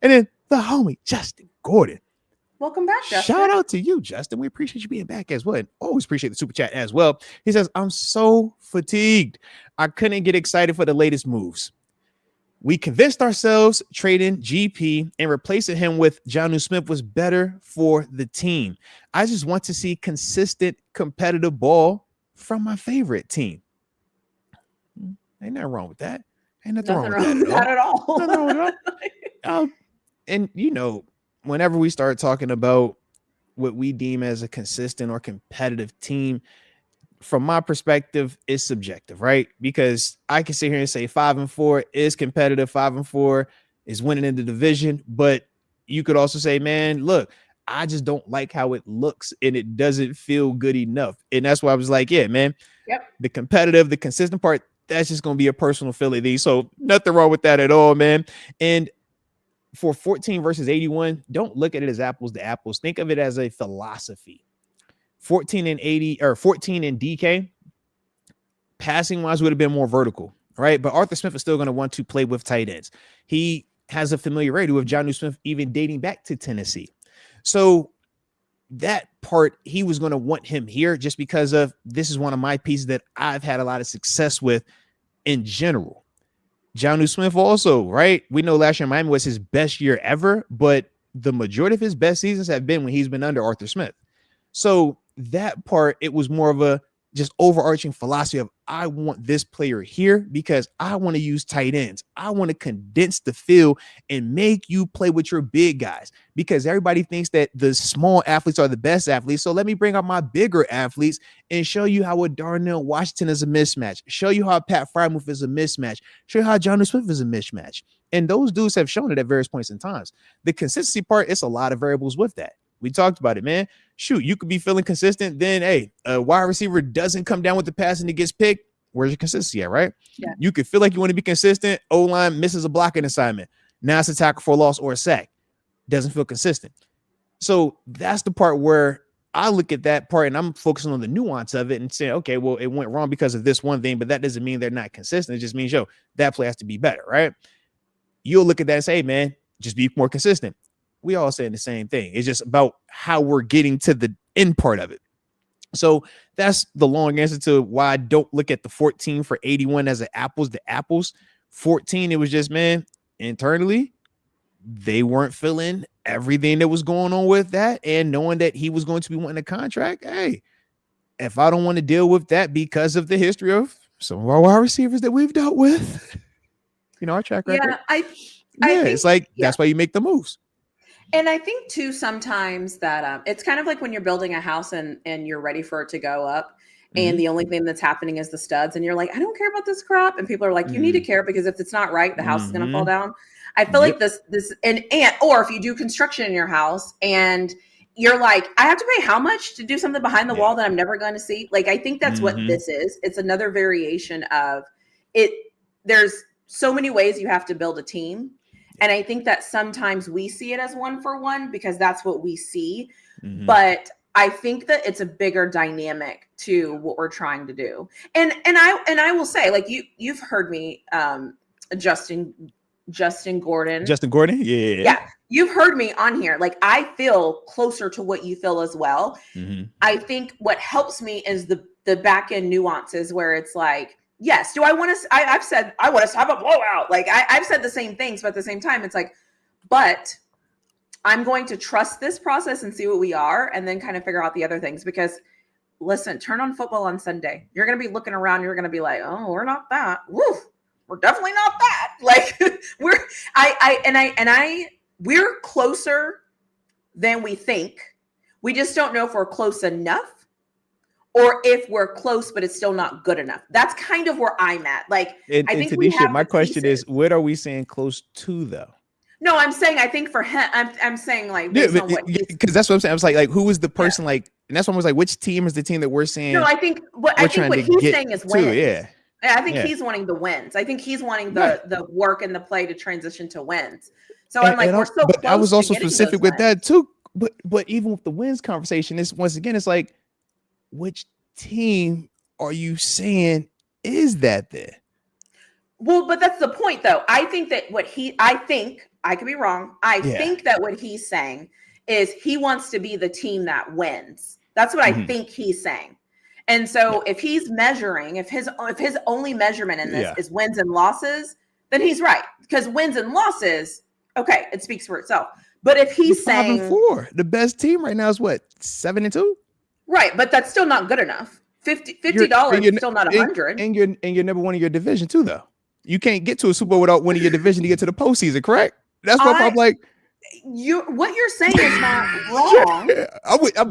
And then the homie, Justin Gordon. Welcome back, Justin. Shout out to you, Justin. We appreciate you being back as well. And always appreciate the super chat as well. He says, I'm so fatigued. I couldn't get excited for the latest moves. We convinced ourselves trading GP and replacing him with Jonnu Smith was better for the team. I just want to see consistent competitive ball from my favorite team. Ain't nothing wrong with that. Ain't nothing wrong with that at all. Nothing wrong with that. And you know, whenever we start talking about what we deem as a consistent or competitive team, from my perspective, it's subjective, right? Because I can sit here and say 5-4 is competitive, 5-4 is winning in the division, but you could also say, man, look, I just don't like how it looks and it doesn't feel good enough. And that's why I was like, yeah, man, the competitive, the consistent part, that's just going to be a personal feeling. So nothing wrong with that at all, man. And for 14 versus 81, don't look at it as apples to apples. Think of it as a philosophy. 14 and 80 or 14 and DK, passing wise would have been more vertical, right? But Arthur Smith is still going to want to play with tight ends. He has a familiarity with Jonnu Smith even dating back to Tennessee. So that part, he was going to want him here just because of this is one of my pieces that I've had a lot of success with in general. Jonnu Smith also, right? We know last year Miami was his best year ever, but the majority of his best seasons have been when he's been under Arthur Smith. So that part, it was more of a just overarching philosophy of I want this player here because I want to use tight ends. I want to condense the field and make you play with your big guys because everybody thinks that the small athletes are the best athletes. So let me bring out my bigger athletes and show you how a Darnell Washington is a mismatch. Show you how Pat Frymouth is a mismatch. Show you how Jonnu Smith is a mismatch. And those dudes have shown it at various points in times. The consistency part, it's a lot of variables with that. We talked about it, man. Shoot, you could be feeling consistent. Then, hey, a wide receiver doesn't come down with the pass and it gets picked. Where's your consistency at, right? Yeah. You could feel like you want to be consistent. O-line misses a blocking assignment. Now it's a tackle for a loss or a sack. Doesn't feel consistent. So that's the part where I look at that part and I'm focusing on the nuance of it and saying, okay, well, it went wrong because of this one thing, but that doesn't mean they're not consistent. It just means, yo, that play has to be better, right? You'll look at that and say, hey, man, just be more consistent. We all saying the same thing. It's just about how we're getting to the end part of it. So that's the long answer to why I don't look at the 14 for 81 as an apples to apples. 14, it was just, man, internally, they weren't feeling everything that was going on with that. And knowing that he was going to be wanting a contract, hey, if I don't want to deal with that because of the history of some of our wide receivers that we've dealt with, you know, our track record. Yeah, I think, it's like, that's why you make the moves. And I think too, sometimes that it's kind of like when you're building a house and you're ready for it to go up. And the only thing that's happening is the studs. And you're like, I don't care about this crap. And people are like, you need to care because if it's not right, the house is going to fall down. I feel like this, or if you do construction in your house and you're like, I have to pay how much to do something behind the wall that I'm never going to see. Like, I think that's what this is. It's another variation of it. There's so many ways you have to build a team. And I think that sometimes we see it as 1-for-1 because that's what we see. But I think that it's a bigger dynamic to what we're trying to do. And I will say, like, you've heard me, Justin Gordon. Justin Gordon? Yeah. You've heard me on here. Like, I feel closer to what you feel as well. I think what helps me is the back end nuances where it's like, yes. Do I want to? I've said I want to have a blowout. Like I've said the same things, but at the same time, it's like, but I'm going to trust this process and see what we are, and then kind of figure out the other things. Because listen, turn on football on Sunday. You're going to be looking around. You're going to be like, oh, we're not that. Woo, we're definitely not that. Like we're closer than we think. We just don't know if we're close enough. Or if we're close, but it's still not good enough. That's kind of where I'm at. Like, I think TaNeisha, my question is, what are we saying close to, though? No, I'm saying, I think for him, I'm saying like, based on what because that's what I'm saying. I was like, who is the person like, and that's what I was like, which team is the team that we're saying? No, I think what he's saying is wins. Yeah. I think he's wanting the wins. I think he's wanting the work and the play to transition to wins. So I'm like, we're so close. But I was also specific with that too. But even with the wins conversation, it's once again, it's like, which team are you saying is that there? Well, but that's the point, though. I think that I think I could be wrong. I think that what he's saying is he wants to be the team that wins. That's what I think he's saying. And so if he's measuring, if his only measurement in this is wins and losses, then he's right. Because wins and losses, okay, it speaks for itself. But if he's saying 5-4, the best team right now is what, 7-2? Right, but that's still not good enough. $50 is still not 100. And you're number one in your division too, though. You can't get to a Super Bowl without winning your division to get to the postseason, correct? That's what I'm like. What you're saying is not wrong. I'm with you.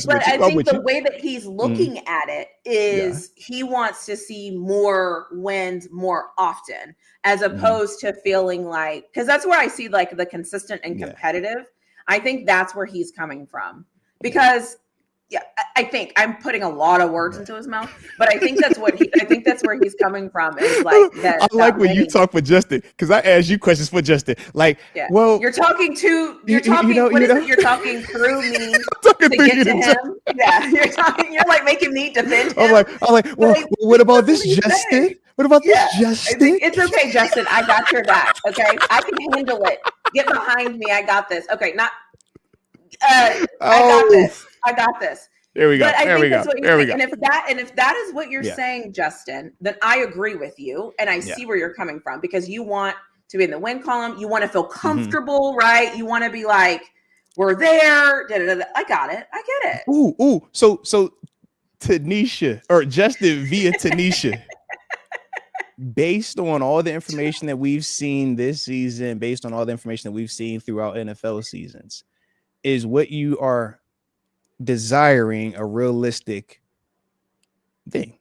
But I think the way that he's looking at it is he wants to see more wins more often, as opposed to feeling like, because that's where I see like the consistent and competitive. I think that's where he's coming from, because I think I'm putting a lot of words into his mouth, but I think that's where he's coming from, is like that. I like when you talk for Justin, because I ask you questions for Justin. Like, well, you're talking through me to get to him. Yeah, you're like making me defend him. I'm like, well, what about this, Justin? What about this, Justin? It's okay, Justin. I got your back. Okay, I can handle it. Get behind me. I got this. Okay, I got this. There we go. But I there think we that's go. what There we saying. go. And if that is what you're saying, Justin, then I agree with you, and I see where you're coming from, because you want to be in the win column. You want to feel comfortable, right? You want to be like, we're there. I got it. I get it. Ooh. So TaNeisha, or Justin via TaNeisha. Based on all the information that we've seen this season, based on all the information that we've seen throughout NFL seasons, is what you are desiring a realistic thing?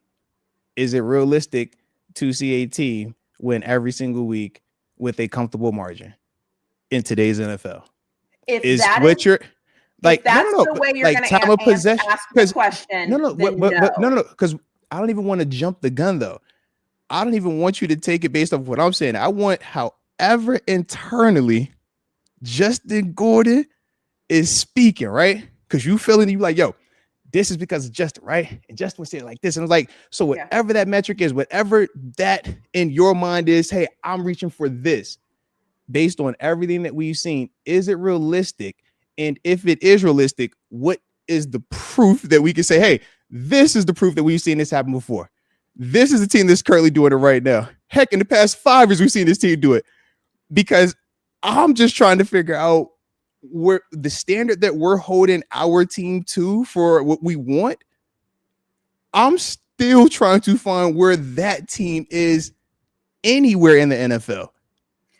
Is it realistic to see a team win every single week with a comfortable margin in today's NFL? If that's the way you're going to ask the question, no, because I don't even want to jump the gun though. I don't even want you to take it based off what I'm saying. I want however internally Justin Gordon is speaking, right? Because you feeling, you like, yo, this is because of Justin, right? And Justin was saying like this. And I was like, so whatever that metric is, whatever that in your mind is, hey, I'm reaching for this. Based on everything that we've seen, is it realistic? And if it is realistic, what is the proof that we can say, hey, this is the proof that we've seen this happen before? This is the team that's currently doing it right now. Heck, in the past 5 years, we've seen this team do it. Because I'm just trying to figure out where the standard that we're holding our team to for what we want. I'm still trying to find where that team is anywhere in the NFL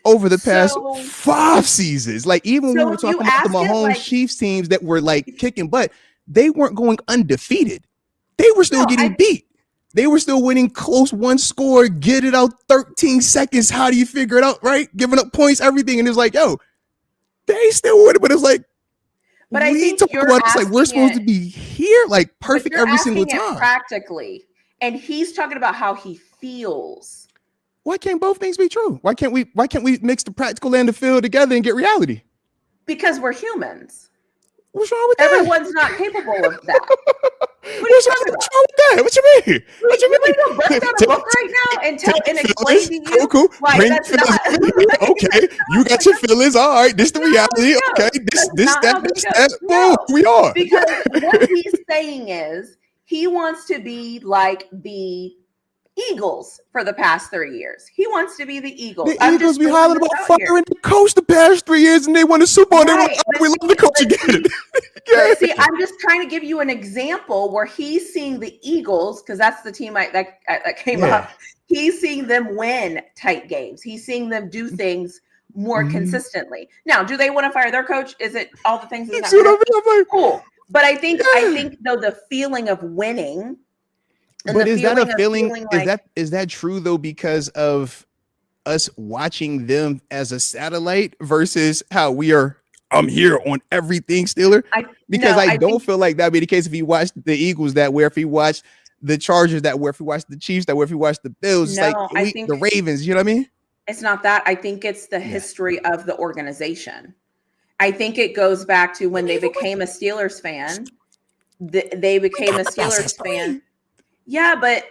over the past 5 seasons. Like, even when we were talking about the Mahomes Chiefs teams that were like kicking butt, they weren't going undefeated. They were still getting beat. They were still winning close, one score, get it out 13 seconds. How do you figure it out, right? Giving up points, everything. And it's like, yo, they still win it, but it's like, but I think you're about it's like we're supposed to be here, like perfect every single time. Practically, and he's talking about how he feels. Why can't both things be true? Why can't we mix the practical and the field together and get reality? Because we're humans. What's wrong with that? Everyone's not capable of that. What's wrong with that? What you mean? What you mean? You burst out a book right now and explain to you? Cool. Like, bring that's not, okay, you got your feelings. All right, this the reality. Okay, that. Boom, we are. Because what he's saying is he wants to be like the Eagles for the past 3 years. He wants to be the Eagles. The Eagles be hollering about firing the coach the past 3 years, and they won the Super Bowl. Right, we love the coach again. But see, I'm just trying to give you an example where he's seeing the Eagles, because that's the team that came up. He's seeing them win tight games. He's seeing them do things more consistently. Now, do they want to fire their coach? Is it all the things? Cool. But I think though the feeling of winning. But is that a feeling? Is that true though? Because of us watching them as a satellite versus how we are. I'm here on everything, Steeler. I don't feel like that'd be the case if you watch the Eagles that way, if you watch the Chargers that way, if you watch the Chiefs that way, if you watch the Bills, the Ravens. You know what I mean? It's not that. I think it's the history of the organization. I think it goes back to when they became a Steelers fan. They became a Steelers fan. Yeah, but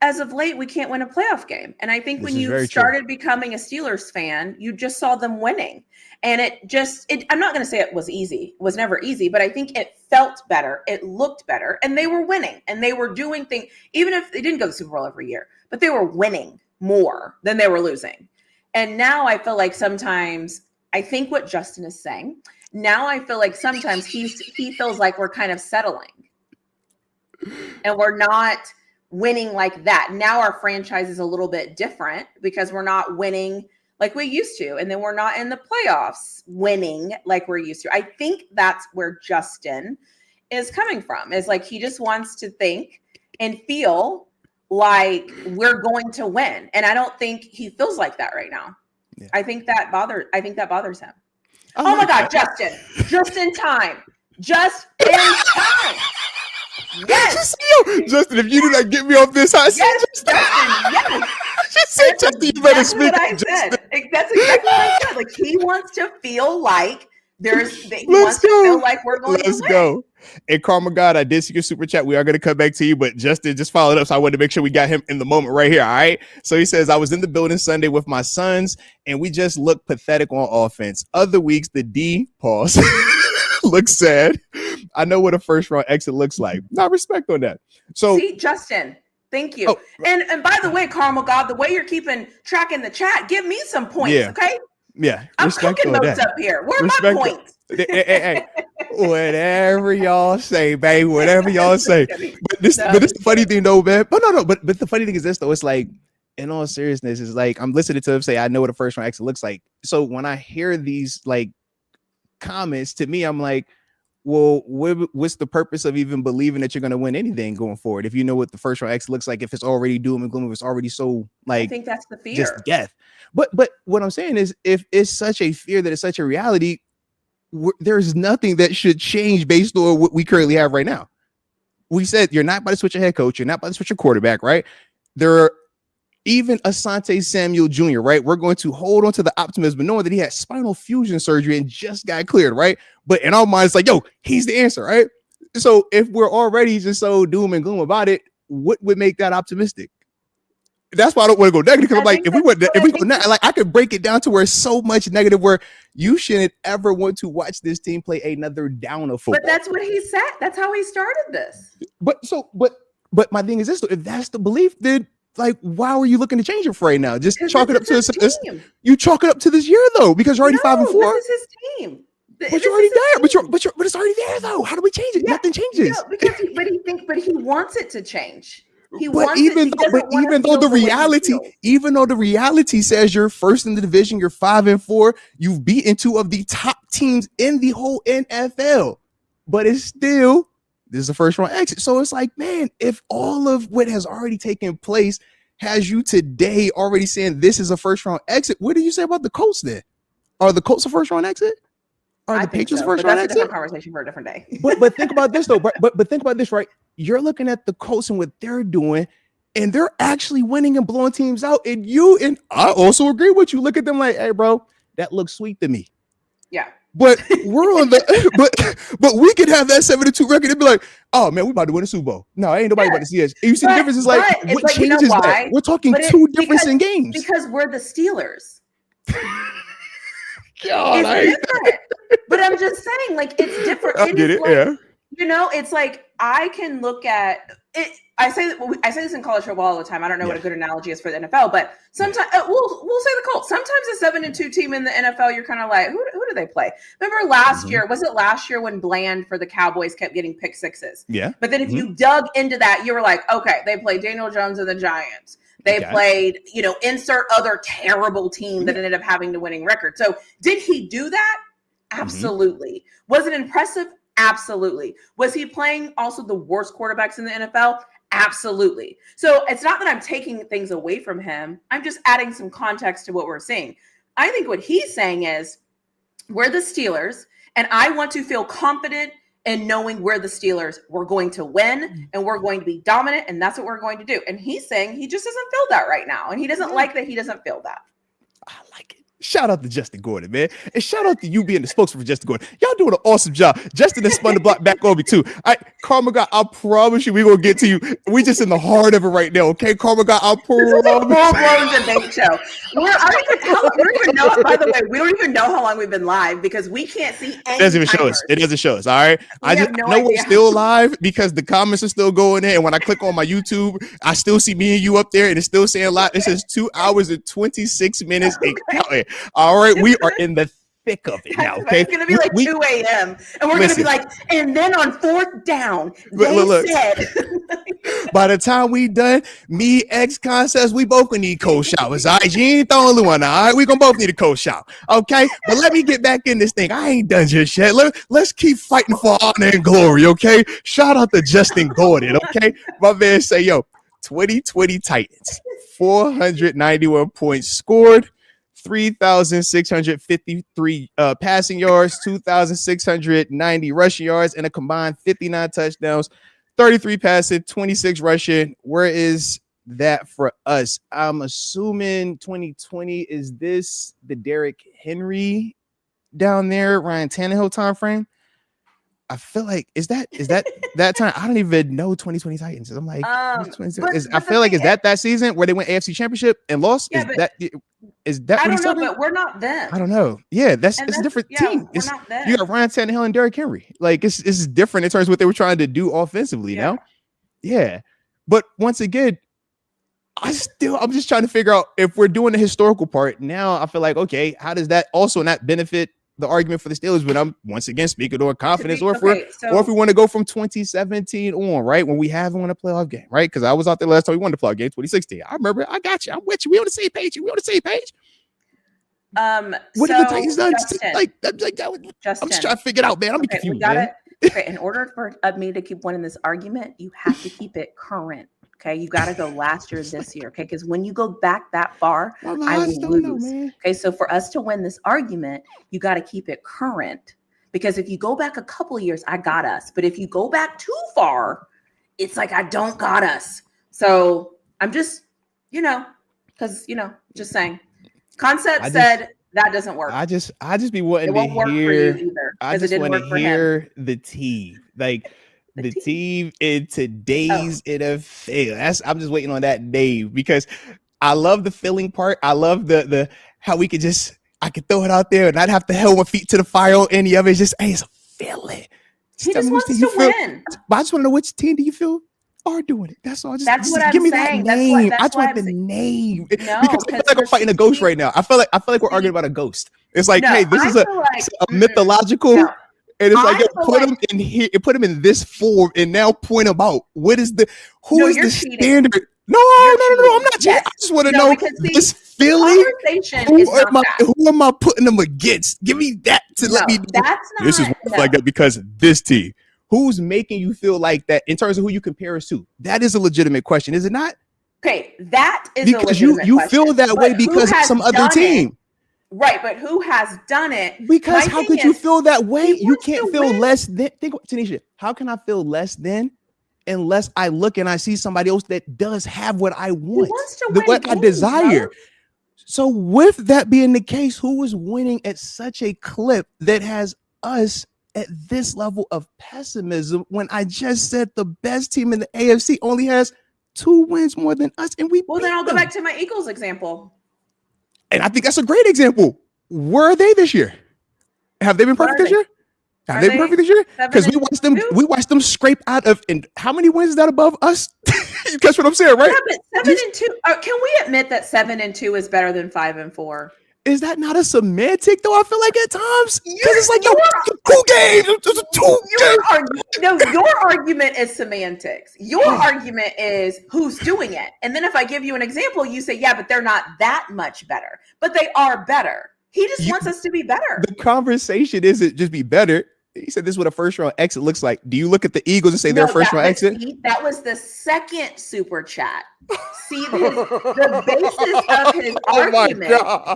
as of late, we can't win a playoff game. And I think when you started becoming a Steelers fan, you just saw them winning. And I'm not going to say it was easy. It was never easy, but I think it felt better. It looked better. And they were winning. And they were doing things, even if they didn't go to the Super Bowl every year, but they were winning more than they were losing. And now I feel like sometimes, I think what Justin is saying, now I feel like sometimes he feels like we're kind of settling. And we're not winning like that. Now our franchise is a little bit different because we're not winning like we used to. And then we're not in the playoffs winning like we're used to. I think that's where Justin is coming from, is like he just wants to think and feel like we're going to win. And I don't think he feels like that right now. Yeah. I think that bothers him. Oh my God, Justin. Just in time. Just in time. Yes. Justin, if you do not get me off this hot seat. Yes, Justin. Yes. Justin, you better speak. That's exactly what I said. Like he wants to feel like he wants to feel like we're going to win. Let's go. And Karma God, I did see your super chat. We are going to come back to you, but Justin just followed up, so I wanted to make sure we got him in the moment right here. All right. So he says, I was in the building Sunday with my sons, and we just looked pathetic on offense. Other weeks, the D pause looks sad. I know what a first round exit looks like. Not respect on that. So see, Justin, thank you. Oh, and by the way, Karma God, the way you're keeping track in the chat, give me some points, okay? Yeah, I'm cooking notes up here. Where are my points? Hey, whatever y'all say, baby. Whatever y'all say. But this the funny thing, though, man. But no. But the funny thing is this, though. It's like, in all seriousness, is like I'm listening to him say, "I know what a first round exit looks like." So when I hear these like comments, to me, I'm like, well, what's the purpose of even believing that you're going to win anything going forward if you know what the first round exit looks like? If it's already doom and gloom, if it's already so like, I think that's the fear, just death. But what I'm saying is, if it's such a fear that it's such a reality, there's nothing that should change based on what we currently have right now. We said you're not about to switch your head coach, you're not about to switch your quarterback, right? There are even Asante Samuel Jr., right? We're going to hold on to the optimism, knowing that he had spinal fusion surgery and just got cleared, right? But in our minds, like, yo, he's the answer, right? So if we're already just so doom and gloom about it, what would make that optimistic? That's why I don't want to go negative, because I'm like, if we go negative, like I could break it down to where it's so much negative where you shouldn't ever want to watch this team play another down of football. But that's what he said. That's how he started this. But my thing is this: if that's the belief, then like, why are you looking to change it for right now? Just chalk it up to this. You chalk it up to this year though, because you're already 5-4. This is his team. But you're already there. But it's already there though. How do we change it? Yeah, nothing changes. No, because he wants it to change. Even though the reality says you're first in the division, you're 5-4, you've beaten two of the top teams in the whole NFL, but it's still, this is the first round exit. So it's like, man, if all of what has already taken place has you today already saying this is a first round exit, what do you say about the Colts then? Are the Colts a first round exit? Are the Patriots first round exit? That's a different conversation for a different day. but think about this though. But think about this, right? You're looking at the Colts and what they're doing, and they're actually winning and blowing teams out. And I also agree with you. Look at them like, hey, bro, that looks sweet to me. Yeah. But we're on the but we could have that 7-2 record and be like, oh man, we about to win a Super Bowl. No, ain't nobody about to see us. And you see the difference is like, what changes that? We're talking two difference in games. Because we're the Steelers. God, it's different. But I'm just saying, like, it's different. I get it, like, yeah. You know, it's like I can look at it. I say this in college football all the time. I don't know what a good analogy is for the NFL, but sometimes we'll say the Colts. Sometimes a 7-2 team in the NFL, you're kind of like, who do they play? Remember last year? Was it last year when Bland for the Cowboys kept getting pick sixes? Yeah. But then if you dug into that, you were like, okay, they played Daniel Jones and the Giants. They played, insert other terrible team that ended up having the winning record. So did he do that? Absolutely. Was it impressive? Absolutely. Was he playing also the worst quarterbacks in the NFL? Absolutely. So it's not that I'm taking things away from him. I'm just adding some context to what we're seeing. I think what he's saying is we're the Steelers, and I want to feel confident in knowing we're the Steelers. We're going to win, and we're going to be dominant, and that's what we're going to do. And he's saying he just doesn't feel that right now, and he doesn't like that he doesn't feel that. I like it. Shout out to Justin Gordon, man. And shout out to you being the spokesman for Justin Gordon. Y'all doing an awesome job. Justin has spun the block back on me, too. Karma God, I promise you, we're gonna get to you. We just in the heart of it right now, okay? Karma God, I This is a promise. full-blown debate show. We don't even know. By the way, we don't even know how long we've been live because we can't see any. It doesn't even show timers. us. It doesn't show us. All right. I have no know we're idea. still live because the comments are still going in. And when I click on my YouTube, I still see me and you up there, and it's still saying live. It says 2 hours and 26 minutes. Okay. All right, we are in the thick of it now. Okay, It's gonna be like 2 a.m. and we're gonna be like, and then on 4th down, they said. By the time we done, me, X Concepts, we both gonna need cold showers. All right, you ain't the only one. All right, we gonna both need a cold shower. Okay, but let me get back in this thing. I ain't done just yet. Let's keep fighting for honor and glory. Okay, shout out to Justin Gordon. Okay, my man say, yo, 2020 Titans, 491 points scored. 3,653 passing yards, 2,690 rushing yards, and a combined 59 touchdowns, 33 passing, 26 rushing. Where is that for us? I'm assuming 2020 is this the Derrick Henry down there, Ryan Tannehill time frame? I feel like is that that time? I don't even know 2020 Titans. I'm like, I feel like is that season where they went AFC Championship and lost? Yeah, is that I don't know, but we're not them. I don't know. Yeah, it's a different team. We're not them. You got Ryan Tannehill and Derrick Henry. Like it's different in terms of what they were trying to do offensively now. Yeah. But once again, I'm just trying to figure out if we're doing the historical part now. I feel like, okay, how does that also not benefit the argument for the Steelers? But I'm once again speaking on confidence, or if we want to go from 2017 on, right, when we haven't won a playoff game, right? Because I was out there last time we won the playoff game, 2016. I remember. I got you. I'm with you. We on the same page. What did the Titans done? I'm just trying to figure it out, man. I'm confused, man. In order for me to keep winning this argument, you have to keep it current. Okay, you got to go last year, this year. Okay, because when you go back that far, I will lose. Okay, so for us to win this argument, you got to keep it current. Because if you go back a couple of years, I got us. But if you go back too far, it's like I don't got us. So I'm just, just saying. Concept said that doesn't work. I just be wanting to hear. I just want to hear the team, like. The team in today's NFL. I'm just waiting on that day because I love the feeling part. I love the how we could I could throw it out there and not have to hold my feet to the fire on any of it. It's just, hey, it's a feeling. He just wants to win. But I just want to know which team do you feel are doing it. That's all. That's what give I'm me saying. That name. I just want the name. No, because I feel like I'm fighting a ghost right now. I feel like we're arguing about a ghost. It's like, hey, this is a mythological. No. And it's like, put them in here, put them in this form, and now point them out. Who is the standard? No, I'm not cheating. I just want to know this Philly. Who am I putting them against? Give me that to let me. This is like that because this team. Who's making you feel like that in terms of who you compare us to? That is a legitimate question, is it not? Okay, that is because you feel that way because of some other team. Right, but who has done it? Because how could you feel that way? You can't feel less than. Think, TaNeisha, how can I feel less than unless I look and I see somebody else that does have what I want, what I desire? So with that being the case, who is winning at such a clip that has us at this level of pessimism when I just said the best team in the AFC only has 2 wins more than us? And then I'll go back to my Eagles example. And I think that's a great example. Where are they this year? Have they been perfect this year? Have they been perfect this year? Because we watched them scrape out of, and how many wins is that above us? You catch what I'm saying, right? Yeah, but 7-2. Can we admit that 7-2 is better than 5-4? Is that not a semantic though? I feel like at times because it's like 2 games. Your argument is semantics. Your argument is who's doing it, and then if I give you an example, you say, "Yeah, but they're not that much better." But they are better. He just wants us to be better. The conversation isn't just be better. He said this is what a first round exit looks like. Do you look at the Eagles and say they're first round exit? That was the second super chat. See the basis of his argument.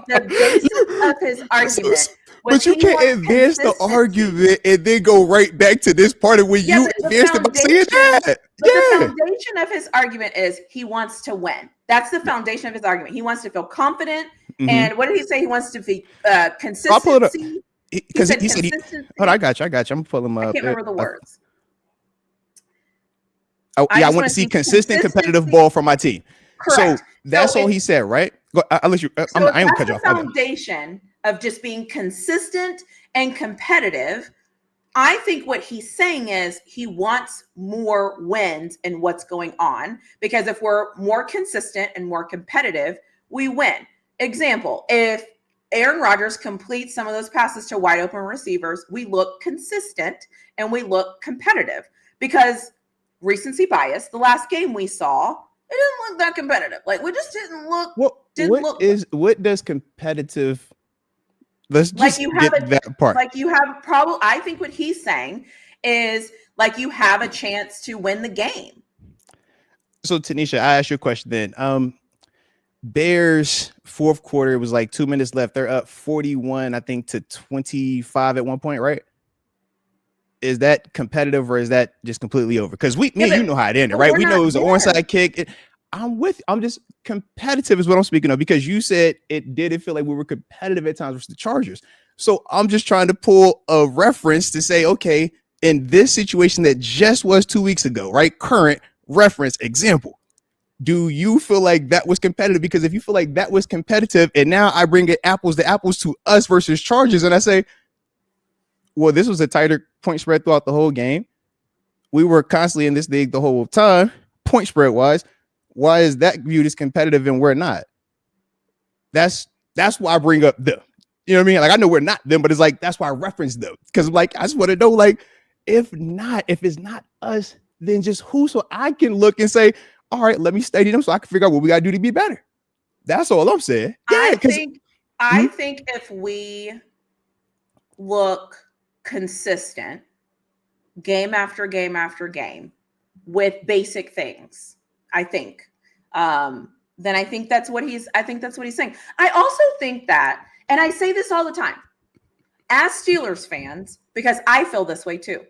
The basis of his argument. But you can't advance the argument and then go right back to this part of when you advanced it by saying that. But the foundation of his argument is he wants to win. That's the foundation of his argument. He wants to feel confident. Mm-hmm. And what did he say? He wants to be consistency. I'll pull it up. Because he said, hold on, I got you. I'm gonna pull him up. I can't remember the words. I want to see consistent competitive ball from my team. Correct. So that's all he said, right? I'll let you. I ain't cut you off. The foundation of just being consistent and competitive. I think what he's saying is he wants more wins in what's going on, because if we're more consistent and more competitive, we win. Example, if Aaron Rodgers completes some of those passes to wide open receivers, we look consistent and we look competitive, because recency bias, the last game we saw, it didn't look that competitive. Like, we just didn't look. What does competitive? Let's just get that part. Like, you have probably. I think what he's saying is like you have a chance to win the game. So TaNeisha, I asked you a question then. Bears fourth quarter was like 2 minutes left. They're up 41, I think, to 25 at one point, right? Is that competitive or is that just completely over? Because you know how it ended, right? We know it was an onside kick. I'm just competitive is what I'm speaking of, because you said it didn't feel like we were competitive at times versus the Chargers. So I'm just trying to pull a reference to say, okay, in this situation that just was 2 weeks ago, right? Current reference example. Do you feel like that was competitive? Because if you feel like that was competitive and now I bring it apples to us versus Chargers, and I say, well, this was a tighter point spread throughout the whole game. We were constantly in this league the whole time, point spread wise. Why is that viewed as competitive and we're not? That's why I bring up them. You know what I mean? Like, I know we're not them, but it's like, that's why I reference them. Because like, I just want to know, like, if it's not us, then just who? So I can look and say, all right, let me study them so I can figure out what we got to do to be better. That's all I'm saying. Yeah, I think if we look consistent game after game after game with basic things, then I think that's what he's saying. I also think that, and I say this all the time, as Steelers fans, because I feel this way too.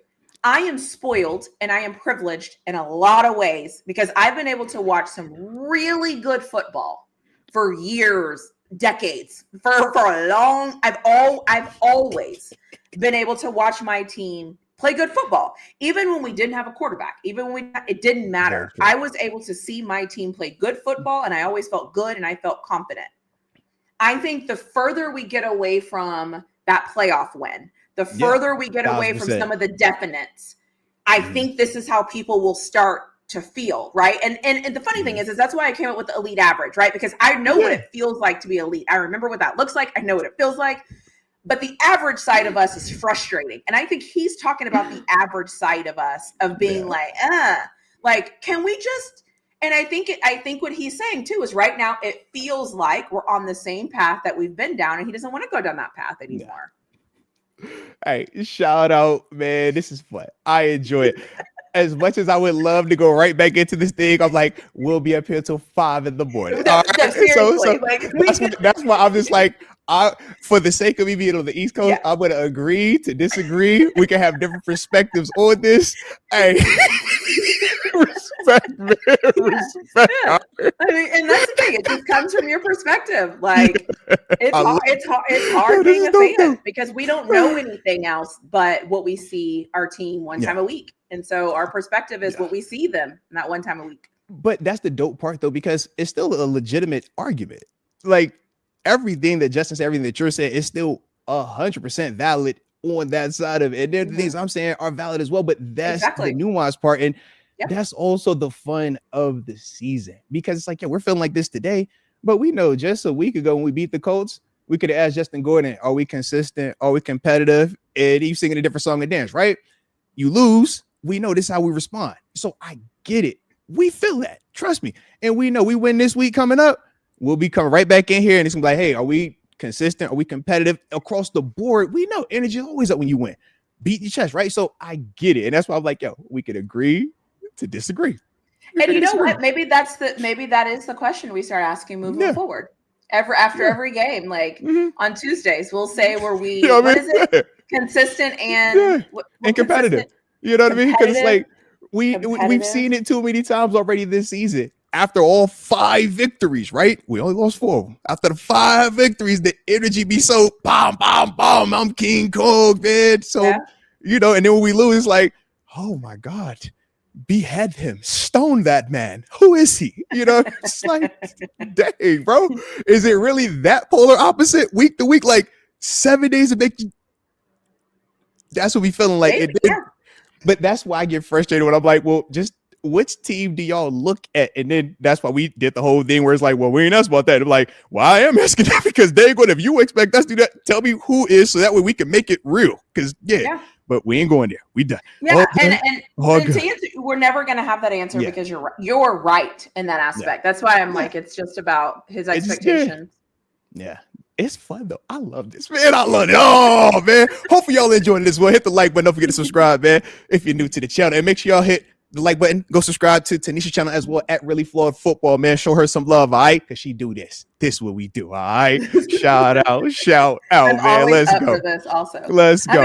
I am spoiled and I am privileged in a lot of ways, because I've been able to watch some really good football for years, decades, for a long. I've always been able to watch my team play good football, even when we didn't have a quarterback, even when it didn't matter. I was able to see my team play good football, and I always felt good and I felt confident. I think the further we get away from that playoff win, the further we get away from some of the definites, I think this is how people will start to feel, right? And the funny thing is that's why I came up with the elite average, right? Because I know what it feels like to be elite. I remember what that looks like. I know what it feels like. But the average side of us is frustrating. And I think he's talking about the average side of us of being like, can we just, and I think what he's saying too is right now it feels like we're on the same path that we've been down, and he doesn't want to go down that path anymore. Hey, shout out, man. This is fun. I enjoy it. As much as I would love to go right back into this thing, I'm like, we'll be up here till 5 in the morning. All right? That's why I'm just like, for the sake of me being on the East Coast, I'm going to agree to disagree. We can have different perspectives on this. Hey, respect, man. Respect. Yeah. I mean, and that's the thing. It just comes from your perspective. Like, it's hard being a fan because we don't know anything else but what we see our team one time a week. And so our perspective is what we see them not one time a week. But that's the dope part, though, because it's still a legitimate argument. Like, everything that Justin said, everything that you're saying is still 100% valid on that side of it. And then the things I'm saying are valid as well, but that's the nuanced part. And that's also the fun of the season, because it's like, we're feeling like this today, but we know just a week ago when we beat the Colts, we could have asked Justin Gordon, are we consistent? Are we competitive? And he's singing a different song and dance, right? You lose. We know this is how we respond. So I get it. We feel that. Trust me. And we know we win this week coming up. We'll be coming right back in here and it's gonna be like, hey, are we consistent? Are we competitive across the board? We know energy is always up when you win. Beat your chest, right? So I get it. And that's why I'm like, we could agree to disagree. And you know what? Maybe that is the question we start asking moving forward. After every game, like on Tuesdays, we'll say, were we consistent and competitive? You know what I mean? Because it's like we've seen it too many times already this season. After all 5 victories, right? We only lost 4 of them. After the 5 victories, the energy be so bomb. I'm King Kong, man. So, and then when we lose, like, oh my God, behead him, stone that man. Who is he? You know, it's like, dang, bro. Is it really that polar opposite week to week? Like 7 days to make you. That's what we feeling like. It did. Yeah. But that's why I get frustrated when I'm like, well, just which team do y'all look at? And then that's why we did the whole thing where it's like, well, we ain't asked about that. I'm like, well, I am asking that because they going, if you expect us to do that, tell me who is so that way we can make it real. Because yeah. But we ain't going there. We done. Yeah, and to answer, we're never going to have that answer because you're right in that aspect. That's why I'm like, it's just about his expectations. Yeah. It's fun though. I love this, man. I love it. Oh, man. Hopefully y'all enjoying this one. Hit the like button. Don't forget to subscribe, man, if you're new to the channel. And make sure y'all hit the like button. Go subscribe to TaNeisha channel as well at Really Flawed Football, man. Show her some love, all right? Because she do this. This is what we do, all right? Shout out, man. Let's go. For this also. Let's go.